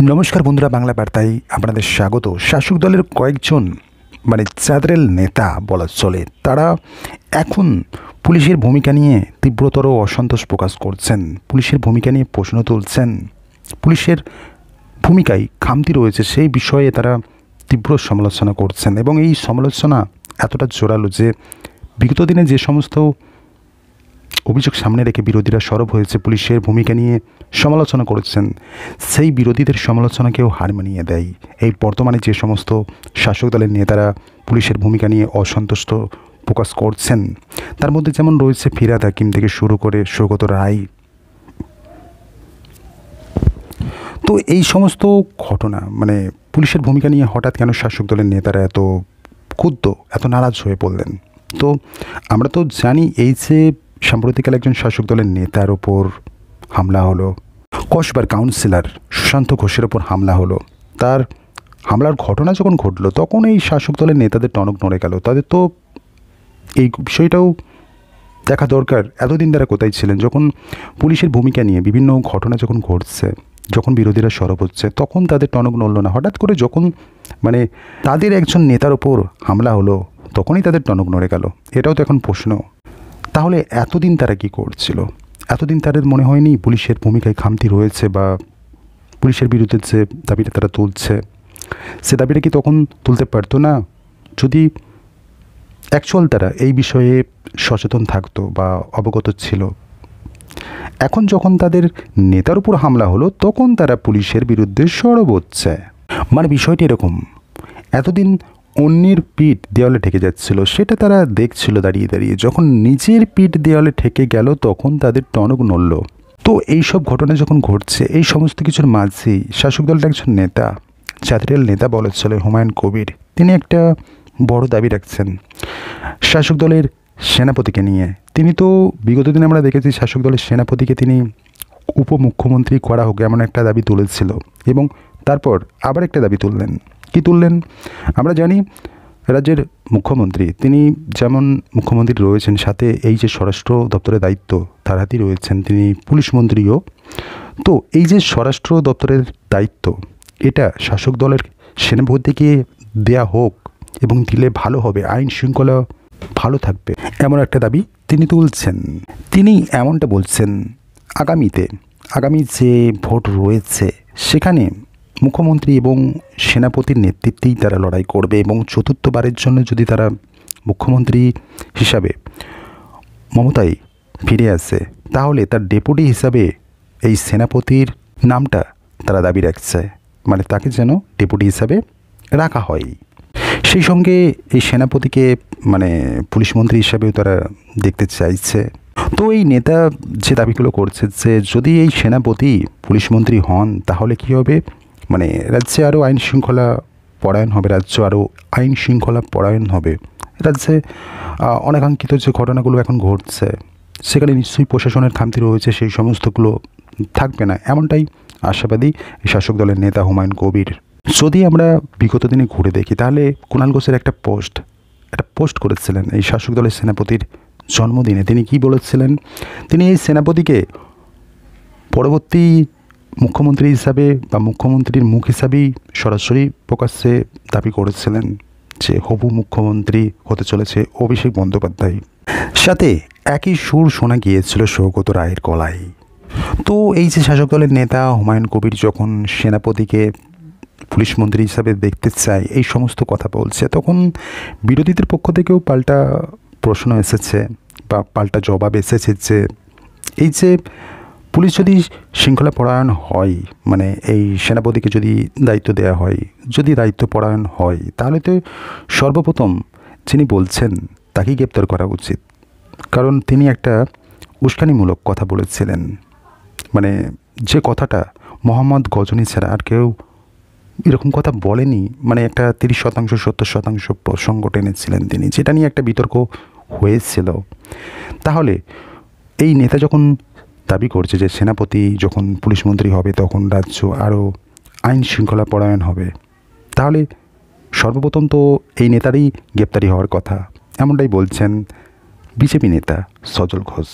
নমস্কার বন্ধুরা, বাংলা বার্তায় আপনাদের স্বাগত। শাসক দলের কয়েকজন চাঁদরেল নেতা বলা চলে, তারা এখন পুলিশের ভূমিকা নিয়ে তীব্রতর অসন্তোষ প্রকাশ করছেন। পুলিশের ভূমিকা নিয়ে প্রশ্ন তুলছেন। পুলিশের ভূমিকায় খামতি রয়েছে সেই বিষয়ে তারা তীব্র সমালোচনা করছেন এবং এই সমালোচনা এতটা জোরালো যে বিগত দিনে যে সমস্ত অভিযোগ সামনে রেখে বিরোধীরা সরব হয়েছে, পুলিশের ভূমিকা নিয়ে সমালোচনা করেছেন, সেই বিরোধীদের সমালোচনাকেও হার মানিয়ে দেয় এই বর্তমানে যে সমস্ত শাসক দলের নেতারা পুলিশের ভূমিকা নিয়ে অসন্তুষ্ট প্রকাশ করছেন। তার মধ্যে যেমন রয়েছে ফিরহাদ হাকিম থেকে শুরু করে সৌগত রায়। তো এই সমস্ত ঘটনা পুলিশের ভূমিকা নিয়ে হঠাৎ কেন শাসক দলের নেতারা এত ক্ষুব্ধ, এত নারাজ হয়ে পড়লেন? তো আমরা তো জানি এই যে সাম্প্রতিককালে একজন শাসক দলের নেতার ওপর হামলা হলো, কসবার কাউন্সিলর সুশান্ত ঘোষের ওপর হামলা হলো। তার হামলার ঘটনা যখন ঘটলো তখন এই শাসক দলের নেতাদের টনক নড়ে গেল। তাদের তো এই বিষয়টাও দেখা দরকার, এতদিন তারা কোথায় ছিলেন? যখন পুলিশের ভূমিকা নিয়ে বিভিন্ন ঘটনা যখন ঘটছে, যখন বিরোধীরা সরব হচ্ছে, তখন তাদের টনক নড়ল না। হঠাৎ করে যখন তাদের একজন নেতার ওপর হামলা হলো তখনই তাদের টনক নড়ে গেল। এটাও তো এখন প্রশ্ন। তাহলে এতদিন তারা কি করছিল? এতদিন তাদের মনে হয়নি পুলিশের ভূমিকায় খামতি রয়েছে বা পুলিশের বিরুদ্ধে যে দাবিটা তারা তুলছে সে দাবিটা কি তখন তুলতে পারতো না যদি অ্যাকচুয়াল তারা এই বিষয়ে সচেতন থাকতো বা অবগত ছিল? এখন যখন তাদের নেতার উপর হামলা হলো তখন তারা পুলিশের বিরুদ্ধে সরব হচ্ছে। বিষয়টি এরকম, এতদিন অন্যের পিঠ দেওয়ালে ঠেকে যাচ্ছিল, সেটা তারা দেখছিল দাঁড়িয়ে দাঁড়িয়ে। যখন নিজের পিঠ দেওয়ালে ঠেকে গেল তখন তাদের টনক নড়ল। তো এই সব ঘটনা যখন ঘটছে, এই সমস্ত কিছুর মাঝেই শাসক দলের একজন নেতা, জাতীয় নেতা বলা চলে হুমায়ুন কবির, তিনি একটা বড় দাবি রাখছেন শাসক দলের সেনাপতিকে নিয়ে। তিনি তো বিগত দিনে আমরা দেখেছি শাসক দলের সেনাপতিকে তিনি উপমুখ্যমন্ত্রী করা হোক এমন একটা দাবি তুলেছিল এবং তারপর আবার একটা দাবি তুললেন। কি তুললেন? আমরা জানি রাজ্যের মুখ্যমন্ত্রী, তিনি যেমন মুখ্যমন্ত্রী রয়েছেন, সাথে এই যে স্বরাষ্ট্র দপ্তরের দায়িত্ব তার হাতেই রয়েছেন, তিনি পুলিশ মন্ত্রীও। তো এই যে স্বরাষ্ট্র দপ্তরের দায়িত্ব, এটা শাসক দলের সেনাপতিকে দেয়া হোক এবং দিলে ভালো হবে, আইন শৃঙ্খলা ভালো থাকবে, এমন একটা দাবি তিনি তুলছেন। তিনি এমনটা বলছেন আগামী যে ভোট রয়েছে সেখানে মুখ্যমন্ত্রী এবং সেনাপতির নেতৃত্বেই তারা লড়াই করবে এবং চতুর্থবারের জন্য যদি তারা মুখ্যমন্ত্রী হিসাবে মমতাই ফিরে আসে তাহলে তার ডেপুটি হিসাবে এই সেনাপতির নামটা তারা দাবি রাখছে, তাকে যেন ডেপুটি হিসাবে রাখা হয়। সেই সঙ্গে এই সেনাপতিকে পুলিশ মন্ত্রী হিসাবেও তারা দেখতে চাইছে। তো এই নেতা যে দাবিগুলো করছে যে যদি এই সেনাপতি পুলিশ মন্ত্রী হন তাহলে কি হবে, রাজ্যে আরও আইন শৃঙ্খলা পরায়ণ হবে, রাজ্যে অনাকাঙ্ক্ষিত যে ঘটনাগুলো এখন ঘটছে সেখানে নিশ্চয়ই প্রশাসনের খামতি রয়েছে, সেই সমস্তগুলো থাকবে না, এমনটাই আশাবাদী এই শাসক দলের নেতা হুমায়ুন কবির। যদি আমরা বিগত দিনে ঘুরে দেখি তাহলে কুণাল ঘোষের একটা পোস্ট করেছিলেন এই শাসক দলের সেনাপতির জন্মদিনে। তিনি কি বলেছিলেন? তিনি এই সেনাপতিকে পরবর্তী মুখ্যমন্ত্রী হিসাবে বা মুখ্যমন্ত্রীর মুখ হিসাবেই সরাসরি প্রকাশ্যে দাবি করেছিলেন যে হবু মুখ্যমন্ত্রী হতে চলেছে অভিষেক বন্দ্যোপাধ্যায়। সাথে একই সুর শোনা গিয়েছিল সৌগত রায়ের গলায়। তো এই যে শাসক দলের নেতা হুমায়ুন কবির যখন সেনাপতিকে পুলিশ মন্ত্রী হিসাবে দেখতে চায়, এই সমস্ত কথা বলছে, তখন বিরোধীদের পক্ষ থেকেও পাল্টা প্রশ্ন এসেছে বা পাল্টা জবাব এসেছে যে এই যে পুলিশ যদি শৃঙ্খলা পরায়ণ হয়, এই সেনাপতিকে যদি দায়িত্ব দেওয়া হয়, যদি দায়িত্ব পরায়ণ হয়, তাহলে তো সর্বপ্রথম যিনি বলছেন তাকেই গ্রেপ্তার করা উচিত। কারণ তিনি একটা উস্কানিমূলক কথা বলেছিলেন, যে কথাটা মোহাম্মদ গজনী ছাড়া আর কেউ এরকম কথা বলেনি। একটা 30% 70% প্রসঙ্গ টেনেছিলেন তিনি, যেটা নিয়ে একটা বিতর্ক হয়েছিল। তাহলে এই নেতা যখন দাবি করছে যে সেনাপতি যখন পুলিশ মন্ত্রী হবে তখন রাজ্য আরও আইন শৃঙ্খলা পরায়ণ হবে, তাহলে সর্বপ্রথম তো এই নেতারই গ্রেপ্তারি হওয়ার কথা, এমনটাই বলছেন বিজেপি নেতা সজল ঘোষ।